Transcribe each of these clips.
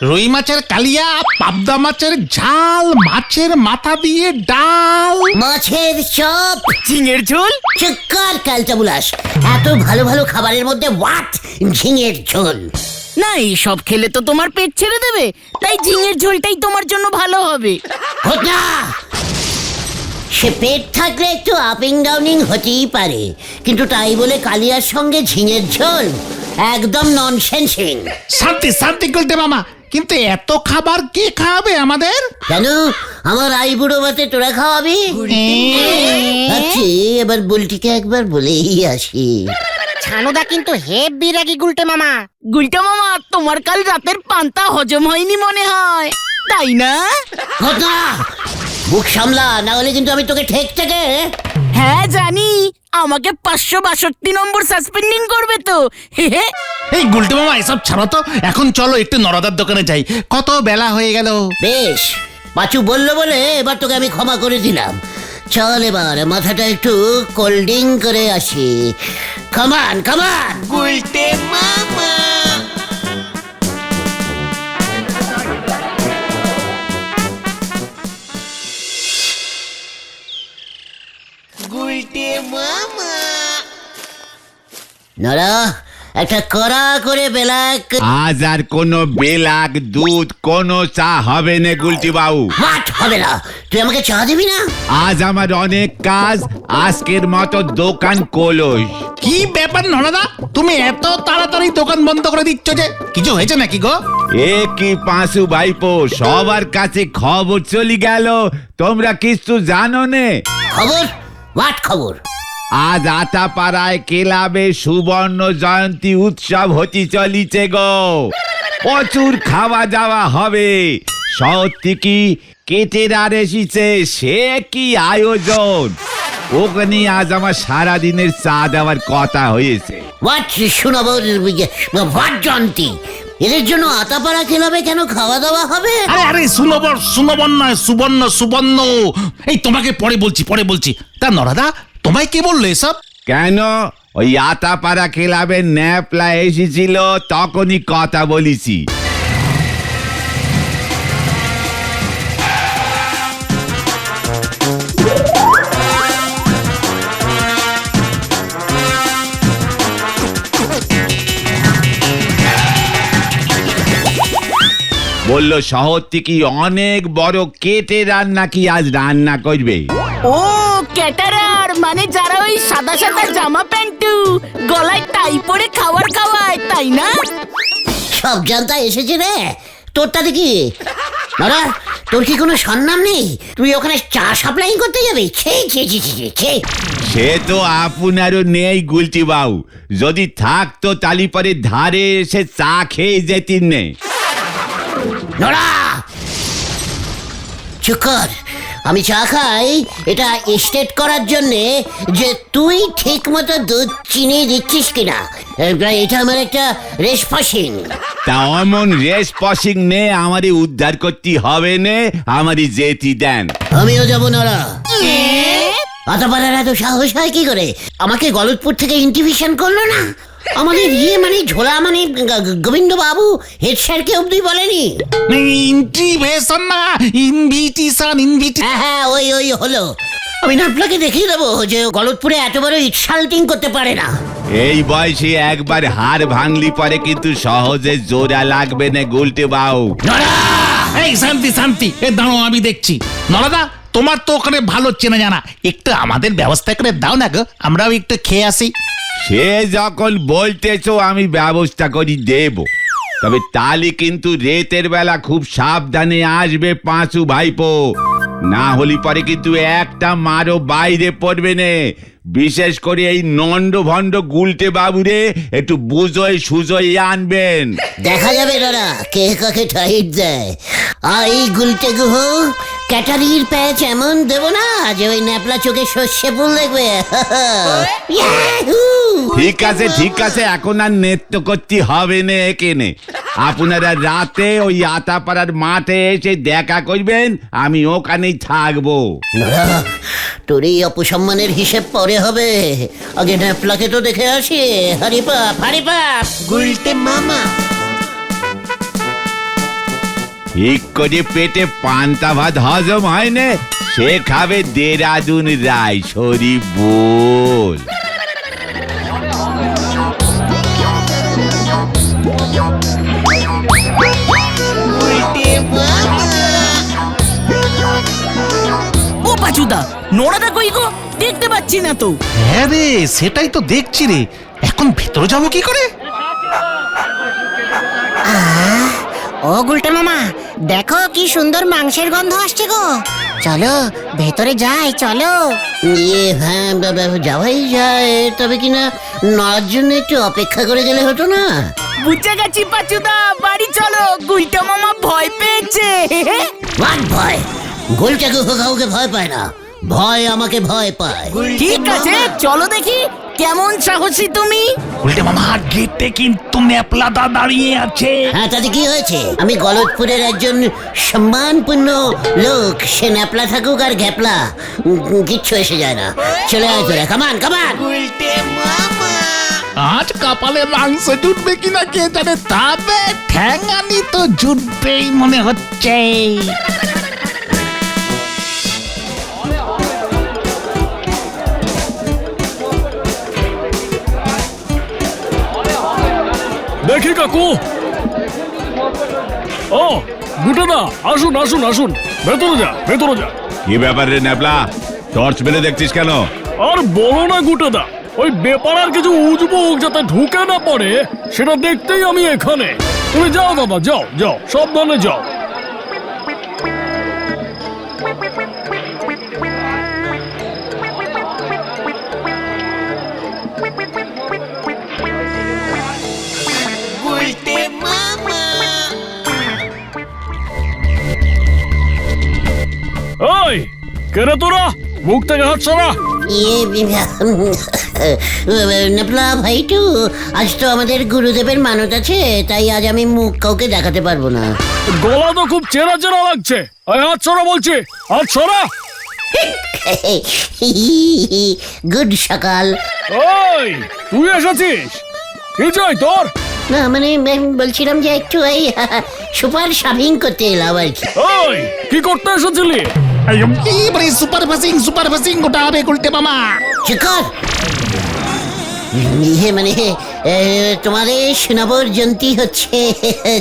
রুই মাছের কালিয়া, পাবদা মাছের ঝাল, মাছের মাথা দিয়ে ডাল, মাছের চপ, ঝিঙের ঝোল। চুক্কার ক্যালটা বুলাস। এত ভালো ভালো খাবারের মধ্যে হোয়াট ঝিঙের ঝোল? না, সব খেলে তো তোমার পেট ছেড়ে দেবে, তাই ঝিঙের ঝোলটাই তোমার জন্য ভালো হবে। ঘটনা, সে পেট থাকলে একটু আপিং ডাউনিং হতেই পারে, কিন্তু তাই বলে কালিয়ার সঙ্গে ঝিঙের ঝোল একদম ননসেন্সিং। শান্তি শান্তি গুলটে মামা, কিন্তু এত খাবার কে খাওয়াবে আমাদের? কেন, আমার আইবুড়ো ভাতে তোরা খাওয়াবি? আচ্ছা, এবার বুলটিকে একবার বলেই আসি। ছানুদা কিন্তু হেব্বি রাগি গুলটে মামা। গুলটা মামা, তোমার কাল রাতের পান্তা হজম হয়নি মনে হয়, তাই না? ঘটনা, মুখ সামলা, না হলে কিন্তু আমি তোকে ঠেক থেকে। হ্যাঁ জানি, আমাকে 562 নম্বর সাসপেন্ডিং করবে তো। এই গুলটে মামা এসব ছাড়ো তো, এখন চলো একটু নরদার দোকানে যাই, কত বেলা হয়ে গেল। বেশ, পাঁচু বললো বলে এবার তোকে আমি ক্ষমা করে দিলাম। চল এবার মাথাটা একটু কোল্ড ড্রিঙ্ক করে আসি। কামান কামান। নরা, একটা কড়া করে বেলাক। আজ আর কোনো বেলাক দুধ কোনো চা হবে না গুলটি বাবু। হাট হবে না, তুই আমাকে চা দিবি না? আজ আমার অনেক কাজ, আজকের মতো দোকান ক্লোজ। কি ব্যাপার নরদা, তুমি এত তাড়াতাড়ি দোকান বন্ধ করে দিচ্ছ যে? কিছু হয়েছে নাকি গো? এ কি পাঁচু ভাইপো, সবার কাছে খবর চলে গেল, তোমরা কিছু জানো নে? খবর? হোয়াট খবর? আজ আতাপাড়ায় ক্লাবে সুবর্ণ জয়ন্তী উৎসব হতে চলিছে গো। প্রচুর খাওয়া দাওয়া হবে, শহর থেকে কেটেরার এসেছে, সে কি আয়োজন! ওখানে আজ আমার সারাদিনের চা দেওয়ার কথা হয়েছে। হোয়াট শোনাবো? হোয়াট জয়ন্তী? এদের জন্য আতাপাড়া খেলাবে কেন খাওয়া দাওয়া হবে? আরে আরে সুনবর সুনবর নয়, সুবর্ণ সুবর্ণ। এই তোমাকে পরে বলছি। তা নরদা, তোমায় কে বললো এসব? কেন, ওই আতাপাড়া ক্লাবের ন্যাপলা এসেছিল, তখনই কথা বলেছি। বলল শহর থেকে অনেক বড় কেটে রান্না কি আজ রান্না করবে। ও ক্যাটারার, মানে যারা ওই সাদা সাদা জামা প্যান্টু গলায় টাই পরে খাবার খাওয়ায়, তাই না? সব জানতা এসেছে রে, তোরটা দেখি। নরা, তোর কি কোনো সন্ধান নেই? তুই ওখানে চা সাপ্লাই করতে যাবি? সে তো আপনারও নেই গুলটি বাবু, যদি থাকতো তালি পরে ধারে এসে চা খেয়ে যেতেন নে। নরা, চুপ কর। আমি চা খাই এটা স্টেট করার জন্যে যে তুই ঠিক মতো দুধ চিনি দিচ্ছিস কিনা, এটা আমার একটা রেস পাসিং। তা অমন রেস পাসিং নে, আমারই উদ্ধার করতে হবে নে, আমারই যেতে দেন। আমিও যাবো নরা। আতাপাড়ার এত সাহস হয় কি করে? আমাকে গলতপুর থেকে ইনভিটেশন করলো না? আমাদের মানে ঝোলা মানে গোবিন্দ বাবু হেড স্যারকে অব্দি বলেনি? ইনভিটেশন না, ইনভিটেশন। হ্যাঁ, ওই হলো। আমি আপনাকে দেখিয়ে দেবো যে গলতপুরে এত বড় ইনসাল্টিং করতে পারে না। এই বয়সে একবার হাড় ভাঙলি পরে কিন্তু সহজে জোড়া লাগবে না গুলটে বাবু। এই শান্তি, এ দাঁড়ো, আমি দেখছি। নরদা, তোমার তো ওখানে ভালো চেনা জানা, একটু আমাদের ব্যবস্থা করে দাও না গো, আমরাও একটু খেয়ে আসি। সে যখন বলতেছো আমি ব্যবস্থা করি দেব, তবে তালি কিন্তু রেতের বেলা খুব সাবধানে আসবে পাঁচু ভাইপো, না হলে পরে কিন্তু একটা মারও বাইরে পড়বে নে। বিশেষ করে এই নন্ড ভণ্ড গুলটে বাবুরে একটু বুঝোয় সুজোয় আনবেন। দেখা যাবে দাদা কে কাকে টাইট দেয়। এই গুলটে গুহ ক্যাটারির প্যাচ এমন দেব না যে ওই ন্যাপলা চোখে সর্ষে ফুল দেখবে। ঠিক আছে, এখন আর নৃত্য করতে হবে না এখানে। আপনারা রাতে ওই আতাপাড়ার মাঠে এসে দেখা করবেন, আমি ওখানেই থাকবো। তোর এই অপসম্মানের হিসেব পরে হবে, আগে ন্যাপলাকে তো দেখে আসি। হারিপাপ গুলটে মামা। ঠিক করে পেটে পান্তা ভাত হজম হয় না, সে খাবে দেরাদুন রাই সরি বল। ও পাচুদা, নোড়াটা কই গো? দেখতে পাচ্ছি না তো। হ্যাঁ রে, সেটাই তো দেখছি রে। এখন ভেতরে যাবো কি করে? ও গুলটে মামা, দেখো কি সুন্দর মাংসের গন্ধ আসছে গো। চলো ভেতরে যাই, চলো। হ্যাঁ যাওয়াই যায়, তবে কিনা নড়ার জন্য একটু অপেক্ষা করে গেলে হতো না? বুঝে গেছি পাচুদা, বাড়ি চলো, গুলটা মামা ভয় পেয়েছে। হোয়াট ভয়? গোলটা কাউকে ভয় পায় না, ভয় আমাকে ভয় পায়। ঠিক আছে, চলো দেখি কেমন সাহসী তুমি। উল্টে মামা, গেটে কিন্তু ন্যাপলাদা দাঁড়িয়ে আছে। হ্যাঁ, তাতে কি হয়েছে? আমি গলতপুরের একজন সম্মানপূর্ণ লোক, সে ন্যাপলা থাকুক আর ঘ্যাপলা, কিচ্ছু এসে যায় না। চলে আয় তোরা, কামান কামান। আজ কপালে মাংস জুটবে কিনা কে জানে, তবে ঠ্যাঙানি তো জুটবেই মনে হচ্ছে। দেখি কাকু। ও গুটেদা, আসুন আসুন আসুন, ভেতরে যা ভেতরে যা। কি ব্যাপার রে ন্যাপলা, টর্চ মেরে দেখছিস কেন? আর বলো না গুটেদা, ওই বেপারার কিছু উজবুক যাতে ঢুকে না পড়ে সেটা দেখতেই আমি এখানে। তুমি যাও দাদা, যাও যাও, সাবধানে যাও। ওই কেরে তোরা, মুখ থেকে হাত সরা। নেপলা ভাইটু, আজ তো আমাদের গুরুদেবের মানত আছে, তাই আজ আমি মুখ কাউকে দেখাতে পারবো না। গলা তো খুব চেনা চেনা লাগছে। ওই হাত সরা বলছি, হাত সরা। গুড সকাল। ওই তুই এসেছিস, কি চাই তোর? না মানে বলছিলাম যে একটু এই সুপার শাপিং করতে এলাম আর কি। ওই কি করতে এসেছিলি? সুপার ফাসিং গোটা হবে উল্টে মামা। চিকর মানে তোমাদের সোনাবর জয়ন্তী হচ্ছে,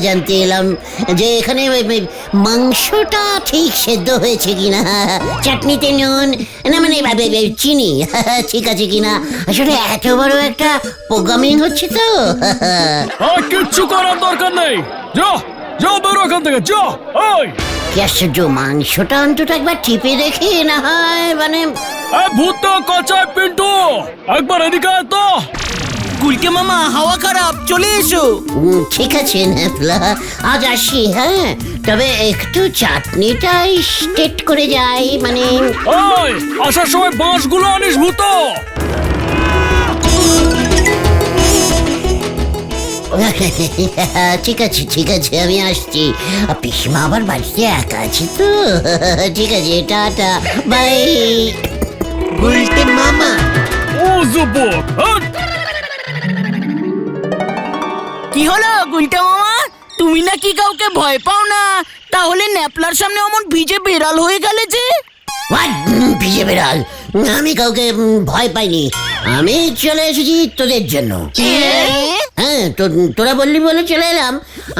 জানতে এলাম যে এখানে মাংসটা ঠিক সেদ্ধ হয়েছে কিনা, চাটনিতে নুন না মানে চিনি ঠিক আছে কিনা। আসলে এত বড় একটা প্রোগ্রামিং হচ্ছে তো। আর কিচ্ছু করার দরকার নেই, যা যা বেরো এখান থেকে, যা। ওই কি আশ্চর্য, মাংসটা অন্তত একবার টিপে দেখি না হয় মানে। ভূত কচায় পিন্টু, একবার এদিকে আয় তো। গুলকে মামা, হাওয়া খারাপ, চলে এসো। ঠিক আছে নেপলা, আজ আসি। হ্যাঁ, তবে একটু চাটনিটা স্টেট করে যাই মানে। ওই আসার সময় বাঁশগুলো আনিস ভূত। ঠিক আছে আমি আসছি। পিসমা আবার বাড়িতে একা আছে তো। ঠিক আছে, টাটা বাই। গুলটে মামা। ও যুবক, কি হলো গুলটা মামা, তুমি নাকি কাউকে ভয় পাও না? তাহলে ন্যাপলার সামনে অমন ভিজে বেড়াল হয়ে গেলে যে? ভিজে বেড়াল? আমি কাউকে ভয় পাইনি, আমি চলে এসেছি তোদের জন্য। হ্যাঁ, তোরা বললি বলে চলে এলাম।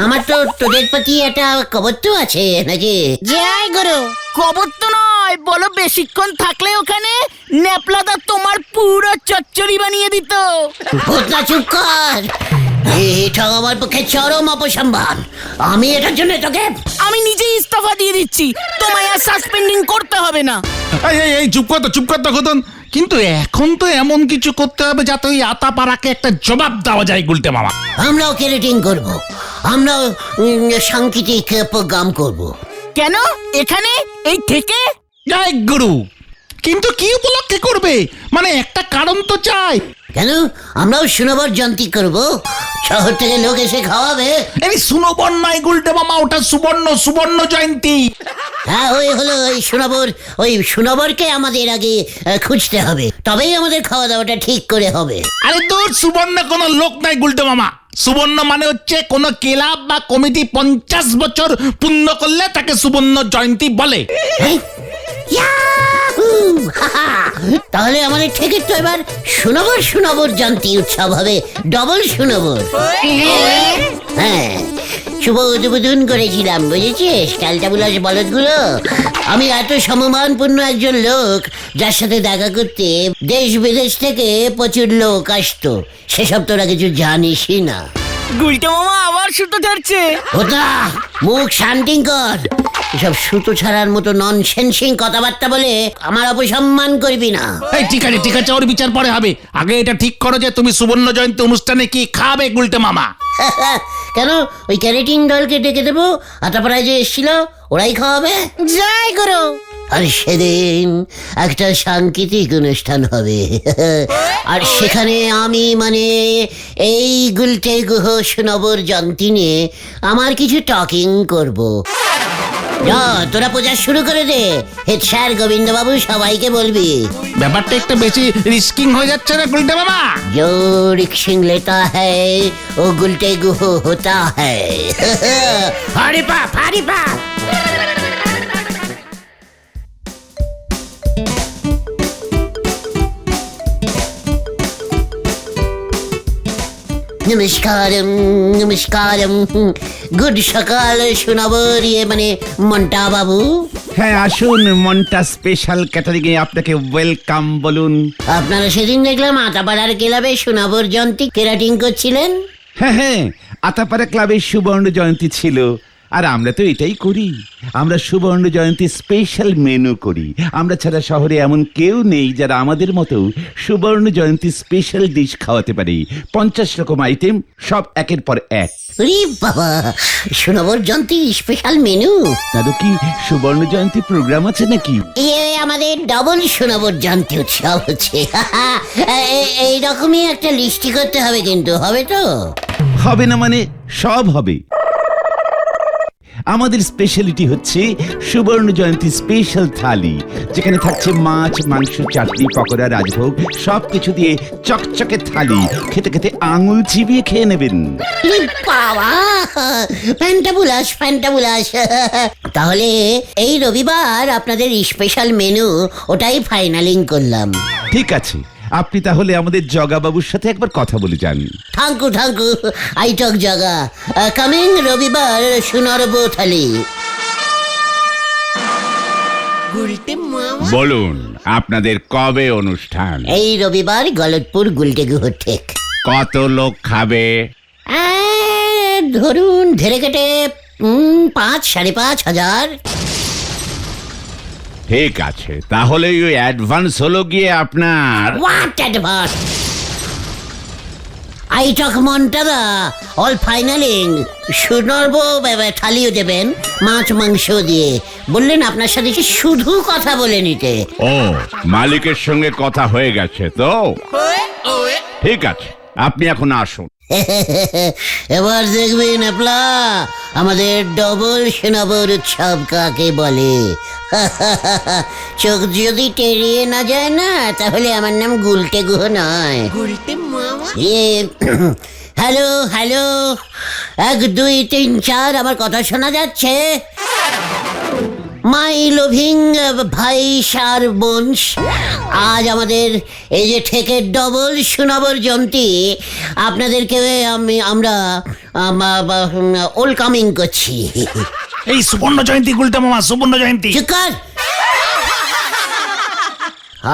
আমার তো তোদের প্রতি একটা খবর তো আছে নাকি? জয় গুরু। খবর তো নয়, বলো বেশিক্ষণ থাকলে ওখানে ন্যাপলাদা তোমার পুরো চচ্চড়ি বানিয়ে দিত। ভূতনা চুপ কর, এটা আমার পক্ষে চরম অপসম্মান। আমি এটার জন্য তোকে। আমি নিজেই ইস্তফা দিয়ে দিচ্ছি, তোমায় আর সাসপেন্ডিং করতে হবে না। এই চুপ কর তো খোদন। কিন্তু এখন তো এমন কিছু করতে হবে যাতে ওই আতাপাড়াকে একটা জবাব দেওয়া যায় গুলটে মামা। আমরাও ক্যারেটিং করব, আমরাও সাংকেতিক প্রোগ্রাম করব। কেন এখানে এই থেকে? জয় গুরু, কিন্তু কি উপলক্ষে করবে? মানে একটা কারণ তো চাই। কেন, আমরাও সুনবর জয়ন্তী করব, শহর থেকে লোক এসে খাওয়াবে। এই সুনবর নয় গুলটে মামা, ওটা সুবর্ণ জয়ন্তী। হ্যাঁ, ওই হলো ওই সুনবরকে আমাদের আগে খুঁজতে হবে, তবেই আমাদের খাওয়া দাওয়াটা ঠিক করে হবে। আরে তোর সুবর্ণ কোনো লোক নাই গুলটে মামা, সুবর্ণ মানে হচ্ছে কোন ক্লাব বা কমিটি 50 বছর পূর্ণ করলে তাকে সুবর্ণ জয়ন্তী বলে। ইয়াহু! হাহা! তাহলে আমাদের থেকে তো এবার সুনবর জয়ন্তী উৎসব হবে, ডবল সুনবর। হ্যাঁ, শুভ উদ্বোধন করেছিলাম, বুঝেছিস ক্যালটাবুলাস বলদগুলো। আমি এত সম্মানপূর্ণ একজন লোক, যার সাথে দেখা করতে দেশ বিদেশ থেকে প্রচুর লোক আসতো, সেসব তোরা কিছু জানিসই না। গুলটে মামা আবার সুতো ধরছে। ওটা মুখ শান্তিং কর, এসব সুতো ছাড়ার মতো ননসেন্সিং কথাবার্তা বলে আমার অপসম্মান করবি না। এই ঠিক আছে, ওর বিচার পরে হবে। আগে এটা ঠিক করো যে তুমি সুবর্ণ জয়ন্তী অনুষ্ঠানে কি খাবে গুলটে মামা। কেন, ওই ক্যারেটিন দলকে ডেকে দেবো, আটাপাড়ায় যে এসেছিল ওরাই খাওয়াবে। জয় গুরু। আর সেদিন একটা সাংকেতিক অনুষ্ঠান হবে, আর সেখানে আমি মানে এই গুলটে গুহ সুনবর জয়ন্তী নিয়ে আমার কিছু টকিং করব। যা, তোরা পূজা শুরু করে দে, হেড স্যার গোবিন্দবাবু সবাইকে বলবি। ব্যাপারটা একটু বেশি রিস্কিং হয়ে যাচ্ছে না গুলটে মামা? जो रिक्शिंग लेता है वो गुलटे गुह होता है। हरी पाप, हरी पाप। নমস্কারম নমস্কারম, গুড সকাল শোনাবর, ইয়ে মানে মন্টা বাবু। হ্যাঁ আসুন, মনটা স্পেশাল ক্যাটারিং এ আপনাকে ওয়েলকাম বলুন। আপনারা সেদিন দেখলাম আটাপাড়ার ক্লাবে সোনাবর জয়ন্তী কেরাটিং করছিলেন। হ্যাঁ, আতাপাড়া ক্লাবের সুবর্ণ জয়ন্তী ছিল, আর আমরা তো এটাই করি। আমরা সুবর্ণ জয়ন্তী স্পেশাল মেনু করি। আমরা ছাড়া শহরে এমন কেউ নেই যারা আমাদের মতো সুবর্ণ জয়ন্তী স্পেশাল ডিশ খাওয়াতে পারে। 50 রকম আইটেম, সব একের পর এক। রে বাবা, সোনাবর জয়ন্তী স্পেশাল মেনু। তারও কি সুবর্ণ জয়ন্তী প্রোগ্রাম আছে নাকি? আমাদের ডবল সোনাবর জয়ন্তী উৎসব হচ্ছে। এই রকমই একটা লিস্টি করতে হবে, কিন্তু হবে তো? হবে না মানে সব হবে। আমাদের স্পেশালিটি হচ্ছে সুবর্ণ জয়ন্তী স্পেশাল থালি, যেখানে থাকছে মাছ, মাংস, চাটনি, পকোড়া, রাজভোগ, সবকিছু দিয়ে চকচকে থালি। খেতে খেতে আঙুল চিবিয়ে খেয়ে নেবেন। রে বাবা, ফ্যান্টাবুলাস। তাহলে এই রবিবার আপনাদের স্পেশাল মেনু ওটাই ফাইনালিং করলাম। ঠিক আছে, আপনি তাহলে আমাদের জগাবাবুর সাথে একবার কথা বলে যান। থাঙ্কু আই টক জগা, কামিং রবিবার সুনরব থালি। বলুন আপনাদের কবে অনুষ্ঠান? এই রবিবার গলতপুর গুলটে গুহ ঠেক। কত লোক খাবে? ধরুন ধরে কেটে 5-5.5 হাজার। ঠিক আছে, তাহলে ওই অ্যাডভান্স হলো গিয়ে আপনার। What advance? আই টক মন্টাদা, অল ফাইনালিং। সুনর্ব থালিও দেবেন, মাছ মাংস দিয়ে। বললেন আপনার সাথে কি শুধু কথা বলে নিতে। ও, মালিকের সঙ্গে কথা হয়ে গেছে তো? ঠিক আছে, আপনি এখন আসুন। এবার দেখবেন আপলা, আমাদের ডবল সোনাবর উৎসব কাকে বলে। চোখ যদি টেরিয়ে না যায় না, তাহলে আমার নাম গুলটে গুহ নয়। হ্যালো 1 2 3 4, আমার কথা শোনা যাচ্ছে? মাই লোভিং ভাই সার বোনস, আজ আমাদের এই যে ঠেকের ডবল সোনাবর জয়ন্তী আপনাদেরকে আমরা ওয়েলকামিং করছি। এই সুবর্ণ জয়ন্তী গুলটে মামা, সুবর্ণ জয়ন্তী। চুপ কর।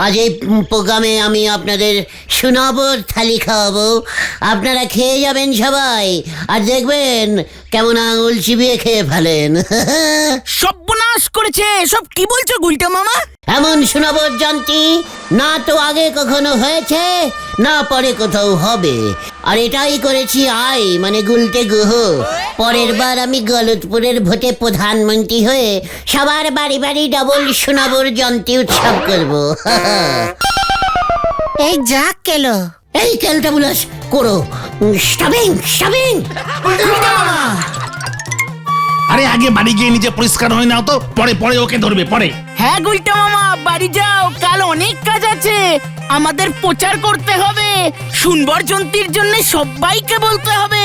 আজ এই প্রোগ্রামে আমি আপনাদের সুনবর থালি খাওয়াবো। আপনারা খেয়ে যাবেন সবাই, আর দেখবেন কেমন আঙুল চিবিয়ে খেয়ে ফেলেন। সর্বনাশ করেছে, সব কি বলছো গুলটে মামা? এমন সুনবর জয়ন্তী না তো আগে কখনো হয়েছে, না পরে কোথাও হবে। আর এটাই করেছি মানে গুলটে গুহ। পরের বার আমি গলতপুরের ভোটে প্রধানমন্ত্রী হয়ে সবার বাড়ি বাড়ি ডবল সুনবর জয়ন্তী উৎসব করব। এই যা কেলো। এই ক্যালটাবুলাস করো, স্টাবিং। আরে আগে বাড়ি গিয়ে নিজে পরিষ্কার হয়ে নাও তো, পরে ওকে ধরবে পরে। হ্যাঁ গুলটে মামা, বাড়ি যাও, কাল অনেক কাজ আছে। আমাদের প্রচার করতে হবে, শুনবার জন্তির জন্য সবাইকে বলতে হবে।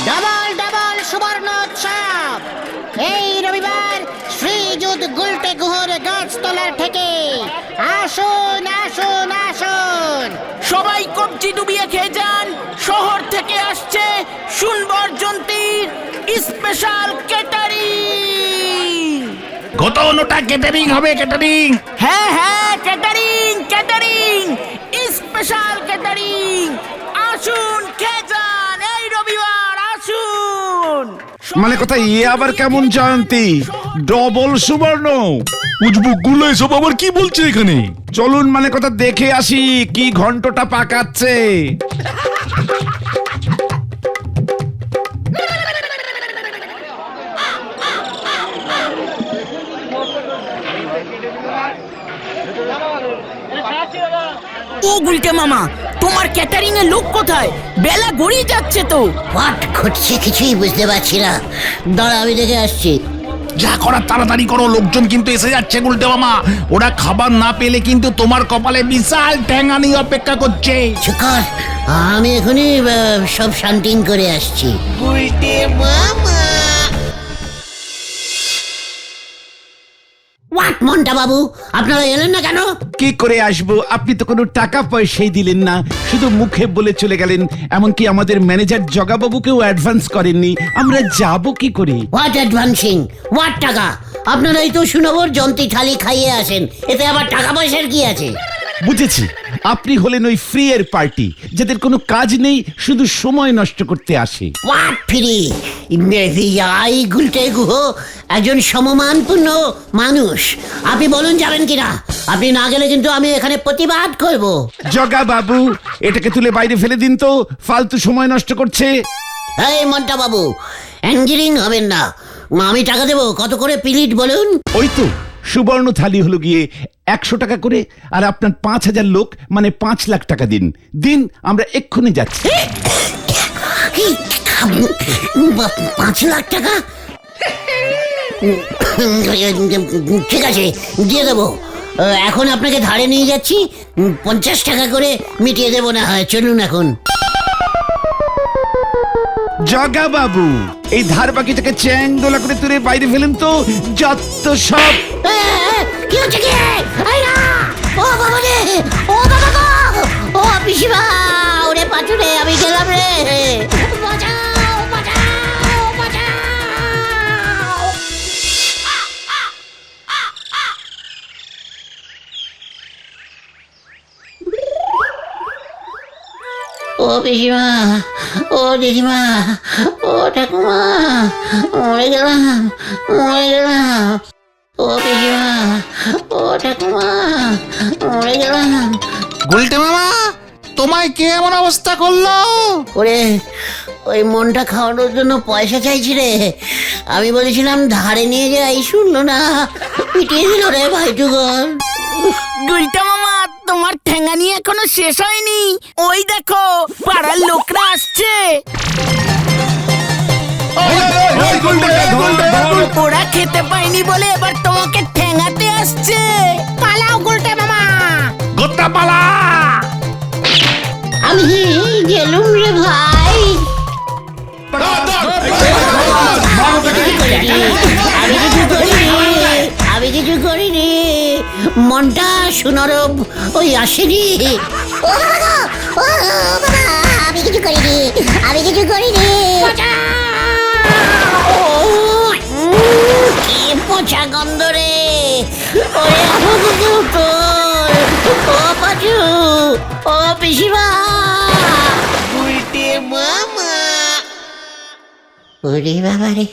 ডবল ডবল সুবর্ণোৎসব এই রবিবার শ্রীযুত গুলটে গুহর গাছতলার থেকে আসুন আসুন আসুন। সবাই কবজি ডুবিয়ে খেয়ে যান। শহর থেকে আসছে শুনবার জন্তির স্পেশাল ক্যাটারিং। কত নোটা ক্যাটারিং হবে, ক্যাটারিং। হ্যাঁ হ্যাঁ, ক্যাটারিং ক্যাটারিং, স্পেশাল ক্যাটারিং। আসুন খেয়ে যান এই রবিবার, আসুন। মানে কথা ইয়ে আবার কেমন জয়ন্তী, ডবল সুবর্ণ? উজবুক গুলো এসব আবার কি বলছে এখানে? চলুন মানে কথা দেখে আসি কি ঘন্টটা পাকাচ্ছে। ও গুলটে মামা, তোমার ক্যাটারিং এর লোক কোথায়? বেলা গড়িয়ে যাচ্ছে তো। হোয়াট ঘটছে কিছুই বুঝতে পারছি না। দাঁড়া, আমি দেখে আসছি। যা করার তাড়াতাড়ি করো, লোকজন কিন্তু এসে যাচ্ছে গুলটে মামা। ওরা খাবার না পেলে কিন্তু তোমার কপালে বিশাল ঠ্যাঙানি অপেক্ষা করছে। চুকার, আমি এখনই সব শান্তিং করে আসছি। হোয়াট মন্টা বাবু, আপনারা এলেন না কেন? কি করে আসবো? আপনি তো কোনো টাকা পয়সাই দিলেন না, শুধু মুখে বলে চলে গেলেন। এমনকি আমাদের ম্যানেজার জগাবাবুকেও অ্যাডভান্স করেননি। আমরা যাব কি করে? হোয়াট অ্যাডভান্সিং, হোয়াট টাকা? আপনারাই তো সুনবর জন্তি থালি খাইয়ে আসেন, এতে আবার টাকা পয়সার কি আছে? বুঝেছি, আপনি হলেন ওই ফ্রি এর পার্টি, যাদের কোনো কাজ নেই, শুধু সময় নষ্ট করতে আসে। What free? I Gulte Guha একজন সমমানপূর্ণ মানুষ। আপনি বলুন যাবেন কিনা? আপনি না গেলে কিন্তু আমি এখানে প্রতিবাদ করব। জগা বাবু, এটাকে তুলে বাইরে ফেলে দিন তো, ফালতু সময় নষ্ট করছে। এই মন্টা বাবু, অ্যাঞ্জিরিং হবেন না। আমি টাকা দেবো। কত করে প্লেট বলুন? ওই তো সুবর্ণ থালি হলো গিয়ে 100 টাকা করে, আর আপনার 5000 লোক মানে 5 লাখ টাকা দিন। দিন, আমরা এক্ষুনি যাচ্ছি। 5 লাখ টাকা? ঠিক আছে, দিয়ে দেবো। এখন আপনাকে ধারে নিয়ে যাচ্ছি, 50 টাকা করে মিটিয়ে দেবো না হয়। চলুন এখন। জগা বাবু, এই ধার বাকিটাকে চ্যাং দোলা করে তুলে বাইরে ফেলেন তো, যত সব। কি হচ্ছে কি? এই না! ও বাবা রে! ও বাবা গো! ও পিসিমা! ওরে পাঁচু রে, আমি গেলাম রে! বাঁচাও! বাঁচাও! বাঁচাও! ও পিসিমা, ও দিদিমা, ও ঠাকুমা, মরে গেলাম, মরে গেলাম। ও পিসিমা, ও ঠাকুমা, মরে গেলাম। গুলটে মামা, তোমায় কে এমন অবস্থা করলো? ওরে, ওই মনটা খাওয়ানোর জন্য পয়সা চাইছি রে। আমি বলেছিলাম ধারে নিয়ে যাই, শুনলো না, পিটিয়ে দিল রে ভাইটুগর। গুলটা মামা, তোমার ঠ্যাঙানি এখনো শেষ হয়নি। ওই দেখো, পাড়ার লোকরা আসছে। ওরা খেতে পায়নি বলে এবার তোমাকে ঠ্যাঙাতে আসছে। পালাও গুলটে মামা। গোত্রা পালা! আমি গেলুম রে ভাই। আমি কিছু করিনি। মনটা সুনরব ওই আসেনি। ও বাবা গো! ও বাবা, আমি কিছু করিনি, আমি কিছু করিনি। কি পচা গন্ধ রে! ওরে আমাকে তোর! ও পাচু! ও পিসিমা! ওরে বাবা রে!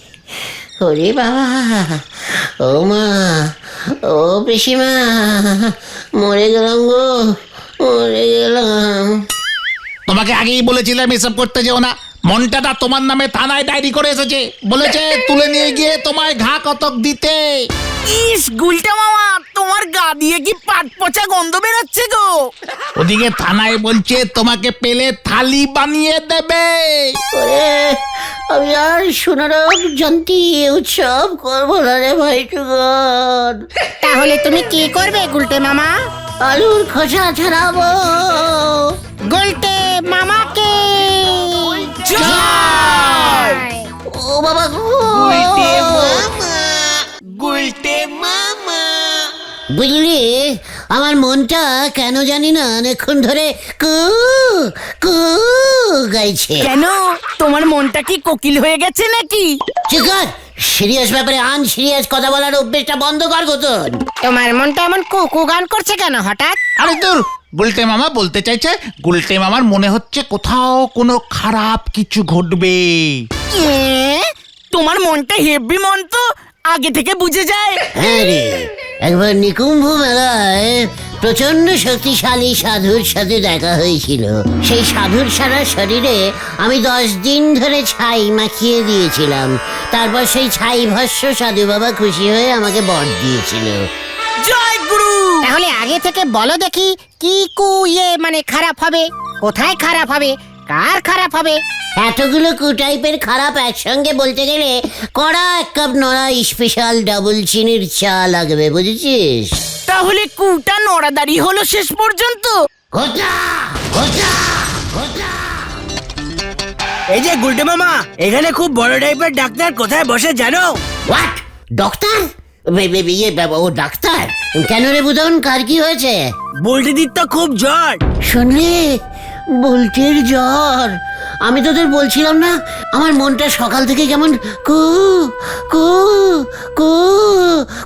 ওরে বাবা! ও মা! ও পিসিমা! মরে গেলাম গো! মরে গেলাম। তোমাকে আগেই বলেছিলাম এসব করতে যেও না। মনটাটা তোমার নামে থানায় ডায়েরি করে এসেছে, বলেছে তুলে নিয়ে গিয়ে তোমায় ঘা কতক দিতে। ইস গুলটা মামা, তোমার গা দিয়ে কি পাট পচা গন্ধ বেরোচ্ছে গো? ওদিকে থানায় বলছে তোমাকে পেলে থালি বানিয়ে দেবে। ওরে, আমি আর সোনারক জয়ন্তী উৎসব করবো না রে ভাইটুগন। তাহলে তুমি কি করবে গুলটে মামা? আলুর খোসা ছাড়াবো। গুলটে মামাকে জয়! ও বাবা গো, বুঝলি, আমার মনটা কেন জানি না অনেকক্ষণ ধরে কু কু গাইছে। কেন, তোমার মনটা কি কোকিল হয়ে গেছে নাকি? চিকার, সিরিয়াস ব্যাপারে আনসিরিয়াস কথা বলার অভ্যেসটা বন্ধ কর গোতন। তোমার মনটা এমন কুকু গান করছে কেন হঠাৎ? আরে দূর, গুলটে মামা বলতে চাইছে গুলটে মামার মনে হচ্ছে কোথাও কোনো খারাপ কিছু ঘটবে। এ, তোমার মনটা হেভি মন তো, আগে থেকে বুঝে যায়। হ্যাঁ রে, একবার নিকুম্ভ মেলায় প্রচন্ড শক্তিশালী সাধুর সাথে দেখা হয়েছিল। সেই সাধুর সারা শরীরে আমি 10 দিন ধরে ছাই মাখিয়ে দিয়েছিলাম। তারপর সেই ছাই ভস্য সাধু বাবা খুশি হয়ে আমাকে বর দিয়েছিল। জয় গুরু! তাহলে আগে থেকে বলো দেখি কি মানে খারাপ হবে? কোথায় খারাপ হবে? কার খারাপ হবে? এতগুলো কু টাইপের খারাপ একসঙ্গে বলতে গেলে কড়া 1 কাপ নড়া স্পেশাল ডাবল চিনির চা লাগবে, বুঝেছিস? তাহলে কুটা নড়াদারি হলো শেষ পর্যন্ত। ঘটা ঘটা ঘটা। এই যে গুলটে মামা, এখানে খুব বড় টাইপের ডাক্তার কোথায় বসে জানো? হোয়াট? ডক্টর? ও ডাক্তার? কেন রে বুদন, কার কি হয়েছে? বুলটিদির তো খুব জ্বর। শুনলি, বুলটির জ্বর। আমি তোদের বলছিলাম না, আমার মনটা সকাল থেকে কেমন কু কু কু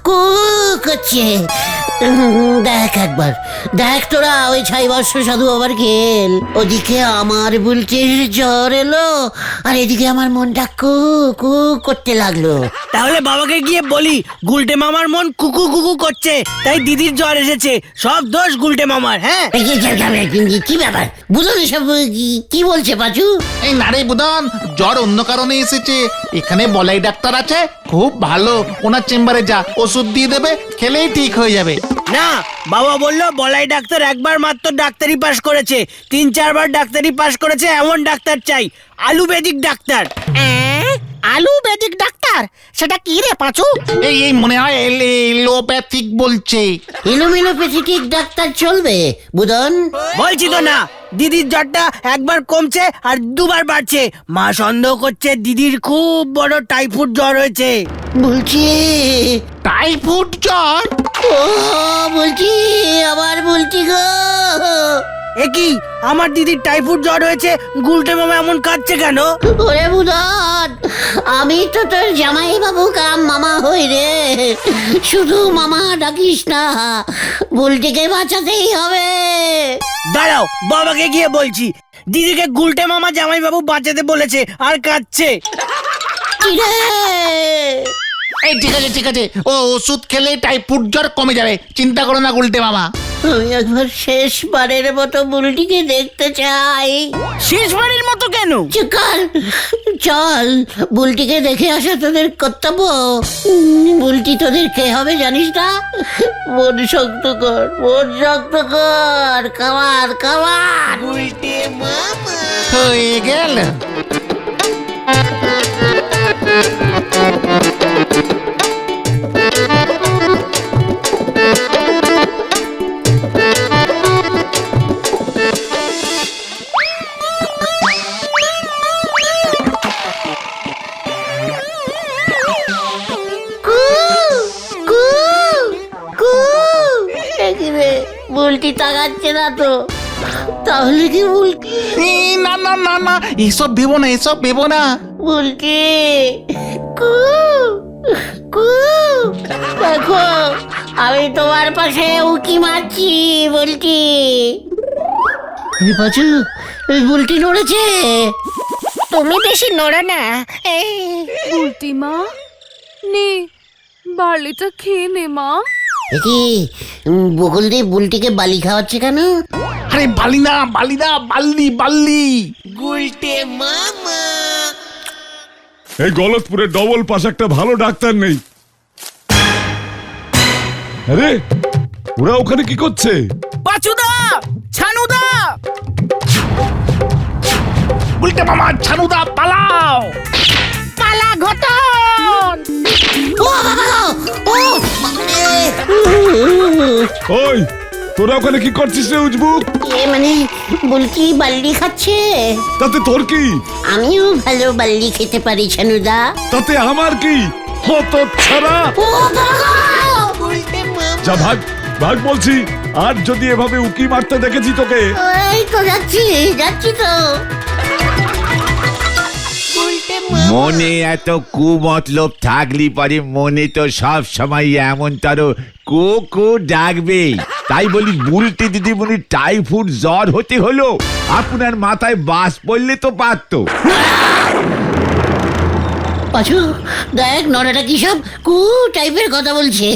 কু করছে। দেখ একবার, দেখ তোরা ওই ছাই বর্ষ সাধু আবার খেল। ওদিকে আমার বুলটির জ্বর এলো, আর এদিকে আমার মনটা কু কু করতে লাগলো। তাহলে বাবাকে গিয়ে বলি গুলটে মামার মন কুকু কুকু করছে, তাই দিদির জ্বর এসেছে। সব দোষ গুলটে মামার। হ্যাঁ, কি ব্যাপার বুঝুন, এসব কি বলছে পাচু? এই নারে বুদন, জ্বর অন্য কারণে এসেছে। এখানে বলাই ডাক্তার আছে, খুব ভালো। ওনার চেম্বারে যা, ওষুধ দিয়ে দেবে, খেলেই ঠিক হয়ে যাবে। না, বাবা বললো বলাই ডাক্তার একবার মাত্র ডাক্তারি পাশ করেছে, 3-4 বার ডাক্তারি পাশ করেছে এমন ডাক্তার চাই, আলুবেদিক ডাক্তার। আলুবেদিক ডাক্তার? সেটা কি রে পাঁচু? এই এই মনে হয় এলোপ্যাথিক বলছে। ইলোপ্যাথিক ডাক্তার চলবে বুদন? বলছি তো না, দিদির জ্বরটা একবার কমছে আর 2 বার বাড়ছে। মা সন্দেহ করছে দিদির খুব বড় টাইফয়েড জ্বর হয়েছে। বলছি, টাইফয়েড জ্বর? ও বলছি, আবার বলছি গো। এ কি, আমার দিদির টাইফয়েড জ্বর হয়েছে, গুলটে মামা এমন কাঁদছে কেন? ওরে বুদন, আমি তো তোর জামাই বাবু কাম মামা হই রে। শুধু মামা ডাকিস না, বুলটিকে বাঁচাতেই হবে। দাঁড়াও, বাবাকে গিয়ে বলছি। দিদিকে গুলটে মামা জামাই বাবু বাঁচাতে বলেছে আর কাঁদছে। কি রে? এই ঠিক আছে ঠিক আছে, ও ওষুধ খেলে টাইফয়েড জ্বর কমে যাবে, চিন্তা করো না গুলটে মামা। আমি একবার শেষবারের মতো বুলটিকে দেখতে চাই। শেষবারের মতো কেন? চল চল, বুলটিকে দেখে আসা তোদের কর্তব্য। বুলটি তোদের কে হবে জানিস না? মন শক্ত কর, মন শক্ত কর, কামার কামার। হয়ে গেল। বুলটি তাকাচ্ছে না তো, তাহলে কি বুলটি? না না না না, এসব ভেবো না, এসব ভেবো না। বুলটি কু কু, দেখো আমি তোমার পাশে উকি মারছি। বুলটি, পাচু, বুলটি নড়েছে। তুমি বেশি নড়ো না। বুলটি মা, নে বার্লিটা খেয়ে নে মা। কি বকুল দিয়ে বুলটিকে বালি খাওয়াচ্ছে কেন? আরে বালি না, বালি না, বাল্লি বাল্লি। এই গলতপুরে ডবল পাশ একটা ভালো ডাক্তার নেই। আরে ওরা ওখানে কি করছে? পাচুদা, ছানুদা, গুলটে মামা, ছানুদা, পালাও! পালা ঘটন। ও বাবা গো! ও বাবারে! ওই তোরা ওখানে কি করছিস রে উজবুক? মানে বুলটি বাল্লি খাচ্ছে। তাতে তোর কি? আমিও ভালো বাল্লি খেতে পারি ছানুদা। তাতে আমার কি? হত ছাড়া! ও বাবা গো! যা ভাগ ভাগ বলছি। আর যদি এভাবে উকি মারতে দেখেছি তোকে। এই তো যাচ্ছি তো। মনে এত কুমতলব থাকলি পরে মনে তো সব সময় এমন তার কু ডাকবে। তাই বলি বুলটি দিদিমণি টাইফয়েড জ্বর হতে হলো, আপনার মাথায় বাস পড়লে তো পারতো। পাচু দেখ নড়াটা কি সব কু টাইপের কথা বলছে।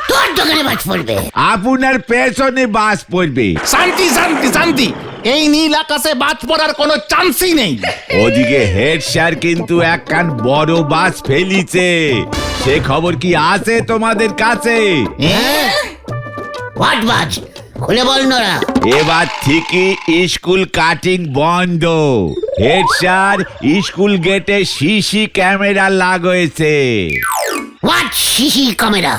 তোর দোকানে বাজ পড়বে। আপনার পেছনে বাস পড়বে। শান্তি শান্তি শান্তি, এই নীল আকাশে বাজ পড়ার কোনো চান্সই নেই। ওদিকে হেড স্যার কিন্তু একখান বড় বাস ফেলিছে, সে খবর কি আছে তোমাদের কাছে? হোয়াট বাজ খুলে বল নড়া। এবার থেকে স্কুল কাটিং বন্ধ। হেড স্যার স্কুল গেটে সিসি ক্যামেরা লাগাইছে। হোয়াট শিশি ক্যামেরা?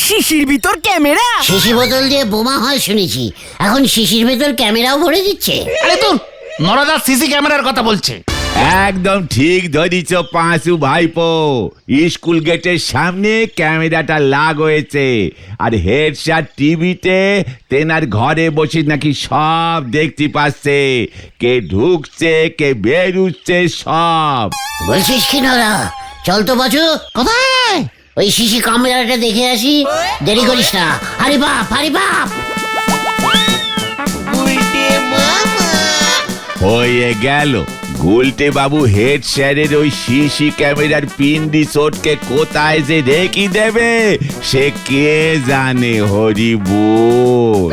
শিশির ভিতর ক্যামেরা? শিশি বোতল দিয়ে বোমা হয় শুনেছি, এখন শিশির ভেতর ক্যামেরাও ভরে দিচ্ছে। আরে তোর নরদা সিসি ক্যামেরার কথা বলছে। একদম ঠিক ধরিছ পাঁচু ভাইপো, স্কুল গেটের সামনে ক্যামেরাটা লাগাইছে। আর হেড স্যার টিভিতে তেনার ঘরে বসে নাকি সব দেখতে পাচ্ছে, কে ঢুকছে কে বেরুচ্ছে সব। বলছিস কি নড়া? চল তো বাচু। কোথায়? ওই শিশি ক্যামেরাটা দেখে আসি, দেরি করিস না। আরে বাপ আরে বাপ! হয়ে গেল, গুলটে বাবু হেড স্যারের ওই সিসি ক্যামেরার পিন্ডি চটকে কোথায় যে রেখে দেবে সে কে জানে। হরি বল।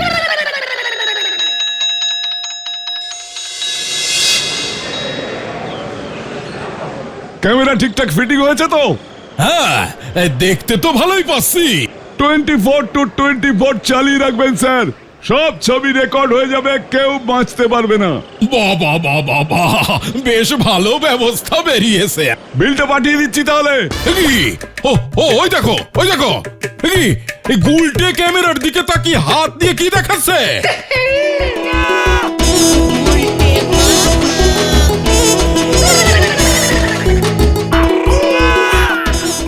ক্যামেরা ঠিকঠাক ফিটিং হয়েছে তো? হ্যাঁ, দেখতে তো ভালোই পাচ্ছি। 24/24 চালিয়ে রাখবেন স্যার, সব ছবি রেকর্ড হয়ে যাবে, কেউ বাঁচতে পারবে না। বাবা বাবা বাবা, বেশ ভালো ব্যবস্থা বেরিয়েছে। বিলটা পাঠিয়ে দিচ্ছি তাহলে। কি? ও ও, ওই দেখো ওই দেখো, কি এই গুলটে ক্যামেরার দিকে তাকিয়ে হাত দিয়ে কি দেখাচ্ছে?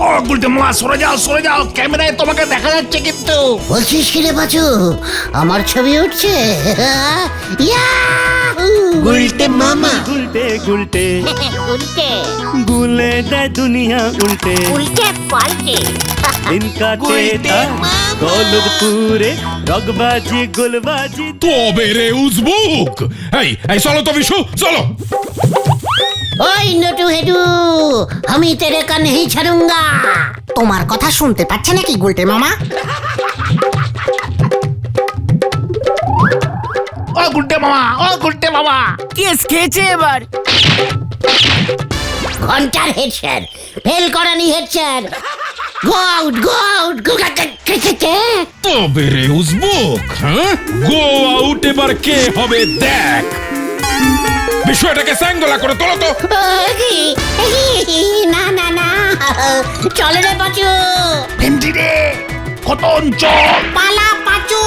ও গুলটে মামা, সরে যাও, ক্যামেরায় তোমাকে দেখা যাচ্ছে কিন্তু। বলছিস কি রে বাচু, আমার ছবি উঠছে? ইয়াহু! উল্টে মামা উল্টে উল্টে উল্টে গুলে দেয় দুনিয়া উল্টে উল্টে পাল্টে। দিন কাটে তার গলতপুরে রগবাজি গোলবাজি। তবে রে উজবুক, এই এই চলো তো বিশু, চলো। ওই নটু হেডু, আমি তেরে কা নেহি ছাড়ুঙ্গা। তোমার কথা শুনতে পাচ্ছে নাকি গুলটে মামা? ও গুলটে মামা, কেস খেয়েছে এবার। ঘন্টার হেড স্যার, ফেল করানি হেড স্যার। গো আউট তবে রে উজবুক, হ্যাঁ, গো আউট এবার কে হবে দেখ। বিষয়টাকে স্যাঙ্গলা করে তোলো তো। না চলে রে পাচু। ভেন্ডি রে, কতন চল। পালা পাচু।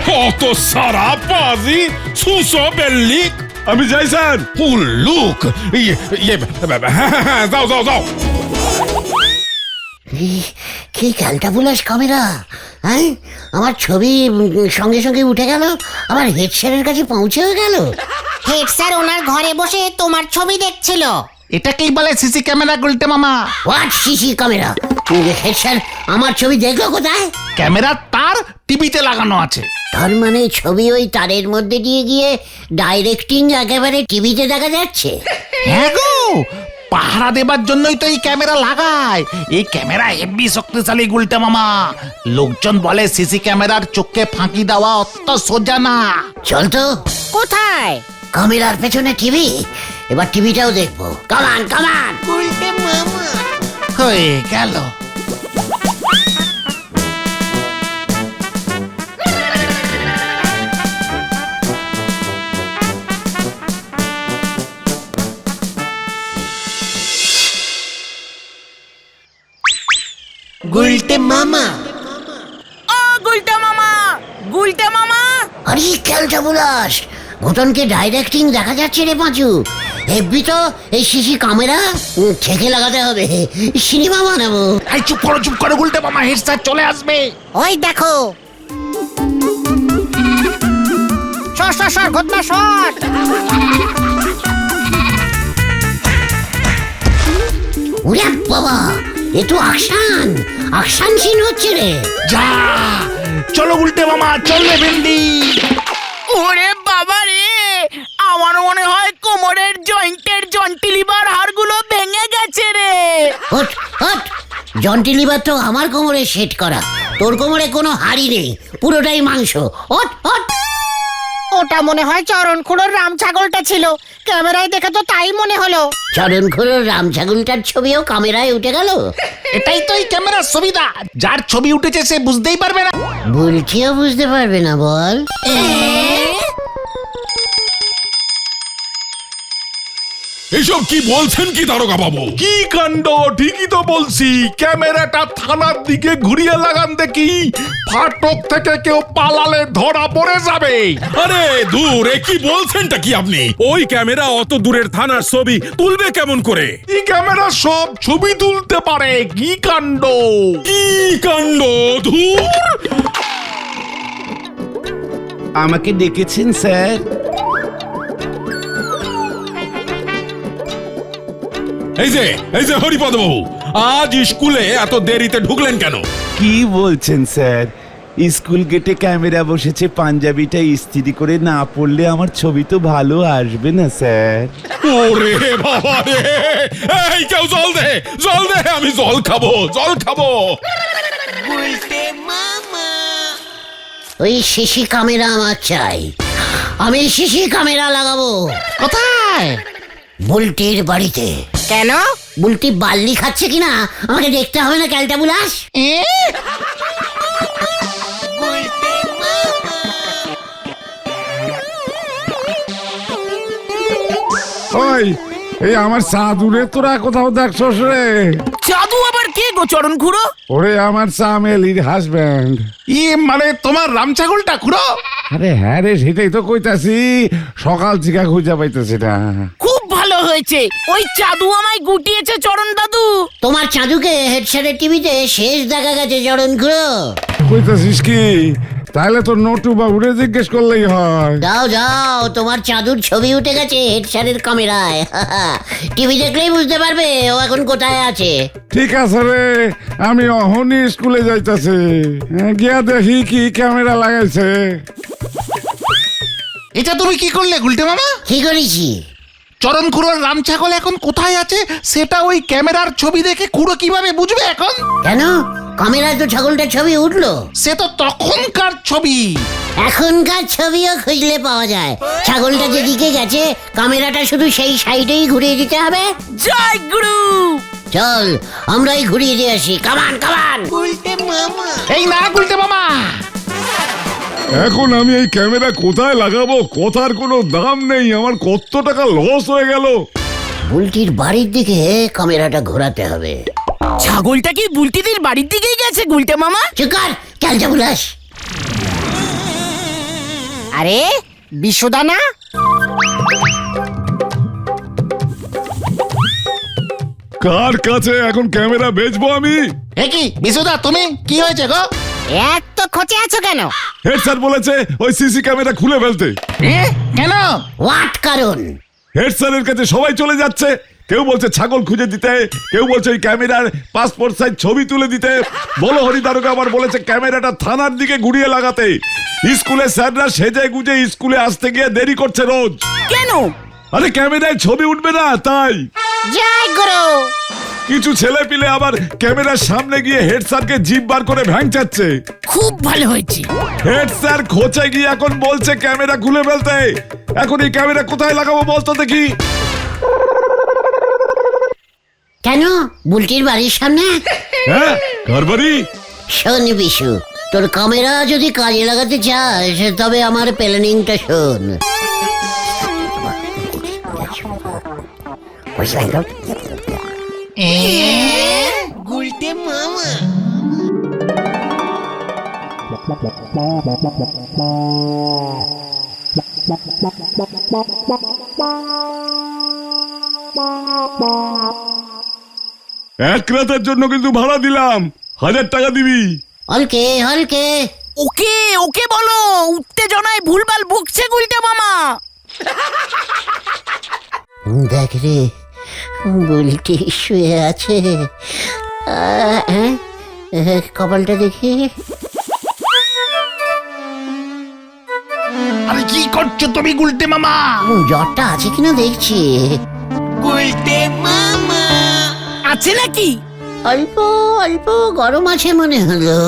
কত সারা বাজি সুসো বেল্লিক। আমি যাই স্যার। লুক, যাও যাও যাও। কি ক্যালটা বুলাস ক্যামেরা, হ্যাঁ? আমার ছবি সঙ্গে সঙ্গে উঠে গেল, আমার হেড স্যারের কাছে পৌঁছেও গেল। হেড স্যার ওনার ঘরে বসে তোমার ছবি দেখছিল। এটাকেই বলে সিসি ক্যামেরা গুলটে মামা। What CC camera? Head sir আমার ছবি দেখলো কোথায়? ক্যামেরার তার টিভিতে লাগানো আছে। তার মানে ছবি ওই তারের মধ্যে দিয়ে গিয়ে ডাইরেক্টিং একেবারে টিভিতে দেখা যাচ্ছে। হ্যাঁ গো, পাহারা দেবার জন্যই তো এই ক্যামেরা লাগায়। এই ক্যামেরা হেভি শক্তিশালী গুলটে মামা। লোকজন বলে সিসি ক্যামেরার চোখে ফাঁকি দেওয়া অত সোজা না। চল তো। কোথায়? ক্যামেরার পেছনে টিভি, এবার টিভিটাও দেখবো। কামান হয়ে গেল। গুলটে মামা। ও গুলটে মামা, গুলটে মামা। আরে খেলটা বুলাস, ঘটনকে ডাইরেক্টিং দেখা যাচ্ছে রে পাঁচু। হেব্বি তো এই সিসি ক্যামেরা ঠেকে লাগাতে হবে, সিনেমা বানাবো। এই চুপ করো গুলটে মামা, হেড স্যার চলে আসবে। ওই দেখো, সর ঘটনা সর। ওরে বাবা, এ তো আকশান সিন হচ্ছে রে। যা চলো গুলটে মামা, চললে ভেন্ডি। ওরে বাবা রে, আমার মনে হয় কোমরের জয়েন্টের জন্টিলিভার হাড়গুলো ভেঙে গেছে রে। হট হট, জন্টিলিভার তো আমার কোমরে সেট করা, তোর কোমরে কোনো হাড়ি নেই, পুরোটাই মাংস। Hot hot. ওটা মনে হয় চরণ খুড়োর রাম ছাগলটা ছিল, ক্যামেরায় দেখে তো তাই মনে হলো। চরণ খুড়োর রাম ছাগলটার ছবিও ক্যামেরায় উঠে গেল। এটাই তো এই ক্যামেরার সুবিধা, যার ছবি উঠেছে সে বুঝতেই পারবে না। বুলটিও বুঝতে পারবে না বল। এসব কি বলছেন কি দারোগা বাবু? কি কাণ্ড! ঠিকই তো বলছি, ক্যামেরাটা থানার দিকে ঘুরিয়ে লাগান দেখি, ফাটক থেকে কেউ পালালে ধরা পড়ে যাবে। আরে দূর, এ কি বলছেনটা কি আপনি? ওই ক্যামেরা অত দূরের থানার ছবি তুলবে কেমন করে? এই ক্যামেরা সব ছবি তুলতে পারে। কি কাণ্ড! কি কাণ্ড! ধুর! আমাকে ডেকেছেন স্যার? এই যে হরিপদ বাবু, আজ স্কুলে এত দেরিতে ঢুকলেন কেন? কি বলছেন স্যার? স্কুল গেটে ক্যামেরা বসেছে, পাঞ্জাবিটা ইস্ত্রি করে না পড়লে আমার ছবি তো ভালো আসবে না স্যার। ওরে বাবা রে! এই কেউ জল দে, আমি জল খাবো। ওই সিসি ক্যামেরা আমার চাই, আমি সিসি ক্যামেরা লাগাবো। কোথায়? বুলটির বাড়িতে। কেন? বুলটি বাল্লি খাচ্ছে কিনা আমাকে দেখতে হবে না ক্যালটা বুলাস? ওই, এই আমার সাধুরে তোরা কোথাও দেখছস রে? জাদু আবার কে গো চরণ খুড়ো? ওরে আমার চামেলির হাজবেন্ড। মানে তোমার রাম ছাগলটা খুড়ো? আরে হ্যাঁ রে, সেটাই তো কইতাছি, সকাল থেকে খুঁজে পাইতেছি না। খুব ভালো হয়েছে, ওই জাদু আমায় গুটিয়েছে চরণ দাদু। তোমার চাঁদুকে হেডসেটের টিভিতে শেষ দেখা গেছে চরণ খুড়ো। কইতাছিস কি? তাহলে তো নটু বাবুরে জিজ্ঞেস করলেই হয়। যাও, তোমার চাঁদুর ছবি উঠে গেছে হেডসেটের ক্যামেরায়। টিভি দেখলেই বুঝতে পারবে ও এখন কোথায় আছে। ঠিক আছে রে, আমি অহনি স্কুলে যাইতাছি, গিয়া দেখি কি ক্যামেরা লাগাইছে। এটা তুমি কি করলে গুলটে মামা? কি করেছি? চরণ খুড়োর রাম ছাগল এখন কোথায় আছে সেটা ওই ক্যামেরার ছবি দেখে খুড়ো কিভাবে বুঝবে এখন? কেন? ক্যামেরায় তো ছাগলটার ছবি উঠলো। সে তো তখনকার ছবি, এখনকার ছবিও খুঁজলে পাওয়া যায়। ছাগলটা যেদিকে গেছে ক্যামেরাটা শুধু সেই সাইডেই ঘুরিয়ে দিতে হবে। জয় গুরু। চল আমরাই ঘুরিয়ে দিয়ে আসি। কামান। এই না গুলটে মামা, এখন আমি এই ক্যামেরা কোথায় লাগাবো? কথার কোনো দাম নেই, আমার কত টাকা লস হয়ে গেল। বুলটির বাড়ির দিকে ক্যামেরাটা ঘোরাতে হবে। ছাগলটা কি বুলটিদের বাড়ির দিকেই গেছে গুলটে মামা? চুকার ক্যালটা বুলাস। আরে বিশুদা না? কার কাছে এখন ক্যামেরা বেচবো আমি? এ কি বিশুদা, তুমি কি হয়েছে গো? এত খোঁচে আছো কেন? হেড স্যার বলেছে ওই সিসি ক্যামেরা খুলে ফেলতে। কেন? হোয়াট কারণ? হেড স্যারের কাছে সবাই চলে যাচ্ছে, কেউ বলছে ছাগল খুঁজে দিতে, কেউ বলছে ওই ক্যামেরার পাসপোর্ট সাইজ ছবি তুলে দিতে। বলো হরি দারোগা আবার বলেছে ক্যামেরাটা থানার দিকে ঘুরিয়ে লাগাতে। স্কুলে স্যাররা সেজে গুজে স্কুলে আসতে গিয়ে দেরি করছে রোজ। কেন? আরে ক্যামেরায় ছবি উঠবে না তাই। জয় গুরু। কিছু ছেলে পিলে আবার ক্যামেরার সামনে গিয়ে হেড স্যারকে জিভ বার করে ভ্যাংচাচ্ছে। খুব ভালো হয়েছে। হেড স্যার খোঁচে গিয়ে এখন বলছে ক্যামেরা খুলে ফেলতে। এখন এই ক্যামেরা কোথায় লাগাবো বলতো দেখি? কেন? বুলটির বাড়ির সামনে? হ্যাঁ, কার বাড়ি? শোন বিশু, তোর ক্যামেরা যদি কাজে লাগাতে চাস তবে আমার প্ল্যানিংটা শোন। গুলটে মামা এক রাতের জন্য কিন্তু ভাড়া দিলাম, 1000 টাকা দিবি। হলকে হলকে ওকে ওকে বলো, উত্তেজনায় ভুলভাল বকছে গুলটে মামা। দেখ রে, বুলটি শুয়ে আছে। কপালটা দেখি। আরে কি করছো তুমি গুলটে মামা? জ্বরটা আছে কিনা দেখছি। আছে নাকি? অল্প অল্প গরম আছে মনে হলো।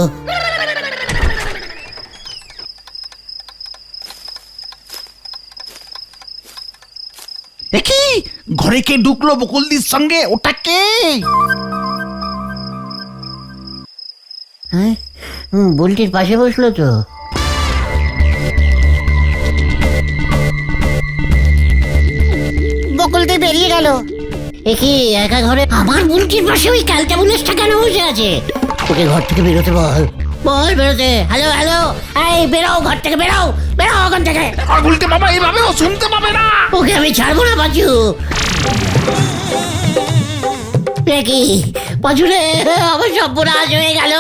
দেখি ঘরে কে ঢুকলো বকুলদির সঙ্গে? ওটা কে? হ্যাঁ, বুলটির পাশে বসলো তো। বকুলদি বেরিয়ে গেল। কি একা ঘরে আমার বুলটির পাশে ওই ক্যালটা বুলেসটা কেন বসে আছে? ওকে ঘর থেকে বেরোতে বল, বল বেরোতে। হ্যালো হ্যালো, এই বেরো ঘর থেকে, বেরো বেরো ওখান থেকে। আর গুলটে মামা এইভাবে ও শুনতে পাবে না। ওকে আমি ছাড়বো না পাঁচু। কি পাঁচু রে, আমার সর্বনাশ হয়ে গেল।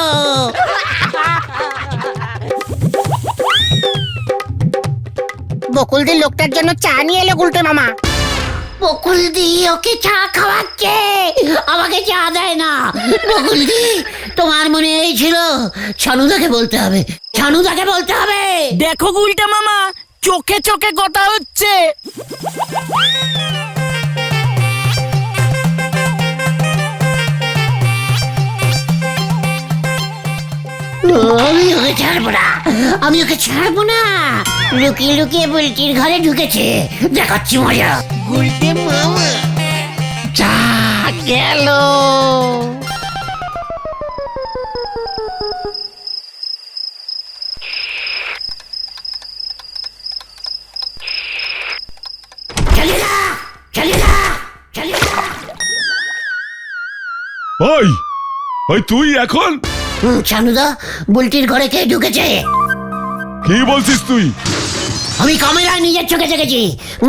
বকুলদির লোকটার জন্য চা নিয়ে এলো গুলটে মামা। বকুলদি ওকে চা খাওয়াচ্ছে, আমাকে চা দেয় না। বকুলদি, তোমার মনে এই ছিল? ছানুদাকে বলতে হবে, ছানুদাকে বলতে হবে। দেখো গুলটে মামা, চোখে চোখে কথা হচ্ছে। আমি ওকে ছাড়বো না, আমি ওকে ছাড়বো না। লুকিয়ে লুকিয়ে বুলটির ঘরে ঢুকেছে, দেখাচ্ছি মজা। গুলটে মামা যা গেল। চলে না, চলে না, চলে না। ওই ওই তুই এখন ছানুদা, বুলটির ঘরে কে ঢুকেছে? কি বলছিস তুই? আমি ক্যামেরায় নিজের চোখে দেখেছি।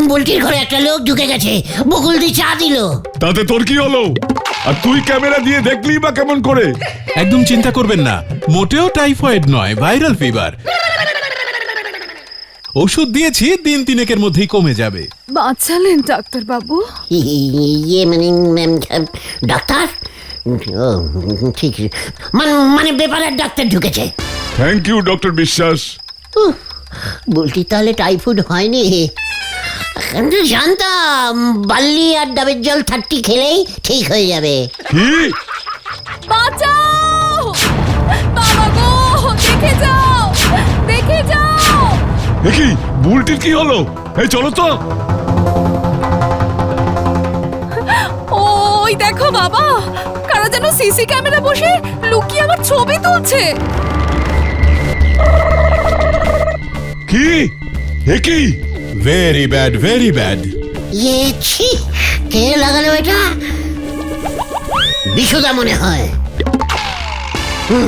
বুলটির ঘরে একটা লোক ঢুকে গেছে, বকুলদি চা দিল। তাতে তোর কি হলো? আর তুই ক্যামেরা দিয়ে দেখলি বা কেমন করে? একদম চিন্তা করবেন না, মোটেও টাইফয়েড নয়, ভাইরাল ফিভার। ওষুধ দিয়েছি, দিন তিনেকের মধ্যেই কমে যাবে। বাঁচালেন ডাক্তার বাবু। ইয়ে মানে ডাক্তার? ও, ঠিক, মানে ব্যাপারের ডাক্তার ঢুকেছে। থ্যাংক ইউ ডক্টর বিশ্বাস। বুলটি তাহলে টাইফয়েড হয়নি? কিন্তু জানতাম বাল্লি আর ডাবের জল 30 খেলেই ঠিক হয়ে যাবে। কি? বাঁচাও বাবা গো, দেখে যাও, দেখে যাও। দেখি বুলটির কি হলো? এই চলো তো। ওই দেখো বাবা, কারা যেন সিসি ক্যামেরা বসে লুকিয়ে আমার ছবি তুলছে। কি? এ কি? Very bad, very bad. ইয়ে ছি, কে লাগালো এটা? বিশুদা মনে হয়।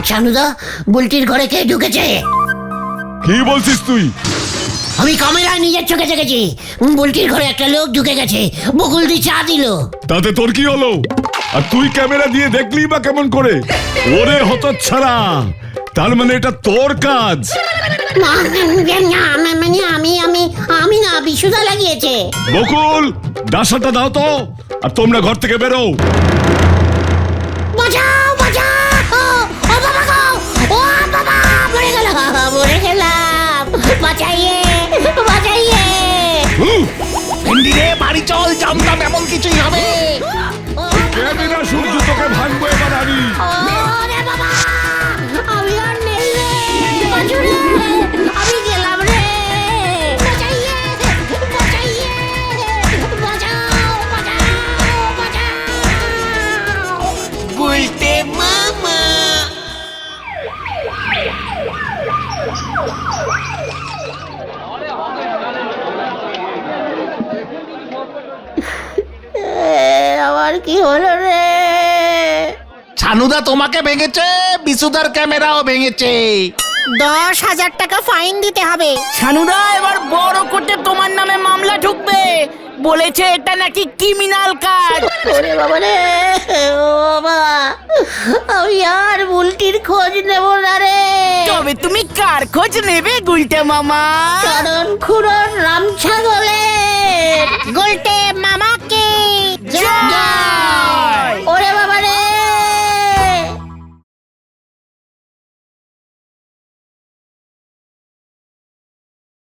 ছানুদা, বুলটির ঘরে কে ঢুকেছে? কি বলছিস তুই? আমি ক্যামেরায় নিজের চোখে দেখেছি। বুলটির ঘরে একটা লোক ঢুকে গেছে, বকুলদি চা দিল। তাতে তোর কি হলো? আর তুই ক্যামেরা দিয়ে দেখলি বা কেমন করে? ওরে হতচ্ছাড়া, তার মানে এটা তোর কাজ? মানে আমি না, বিশুদা লাগিয়েছে। বকুল, ডাসাটা দাও তো, আর তোমরা ঘর থেকে বেরো। বাঁচাও বাঁচাও, ও বাবা গো, ও বাবা, মরে গেলাম, বাঁচাইয়ে বাঁচাইয়ে। ভেন্ডি রে, বাড়ি চল, জানতাম এমন কিছুই হবে। ক্যামেরা সূর্য তোকে ভাঙবো এবার আমি। ওরে বাবা, আমি আর নেই রে, বাঁচু রে, আমি গেলাম রে। বাঁচাইয়ে বাঁচাইয়ে, বাঁচাও বাঁচাও বাঁচাও। গুলটে মামা। আমার কি হলো রে? ছানুদা তোমাকে ভেঙেছে, বিশুদার ক্যামেরাও ভেঙেছে। 10,000 টাকা ফাইন দিতে হবে। ছানুদা এবার বড় কোর্টে তোমার নামে মামলা ঢুকবে, বলেছে এটা নাকি ক্রিমিনাল কাজ। ওরে বাবা রে, ও বাবা, আমি আর বুলটির খোঁজ নেব না রে। তবে তুমি কার খোঁজ নেবে গুলটে মামা? কারণ খুড়োর রাম ছাগলের। গুলটে মামাকে জয়।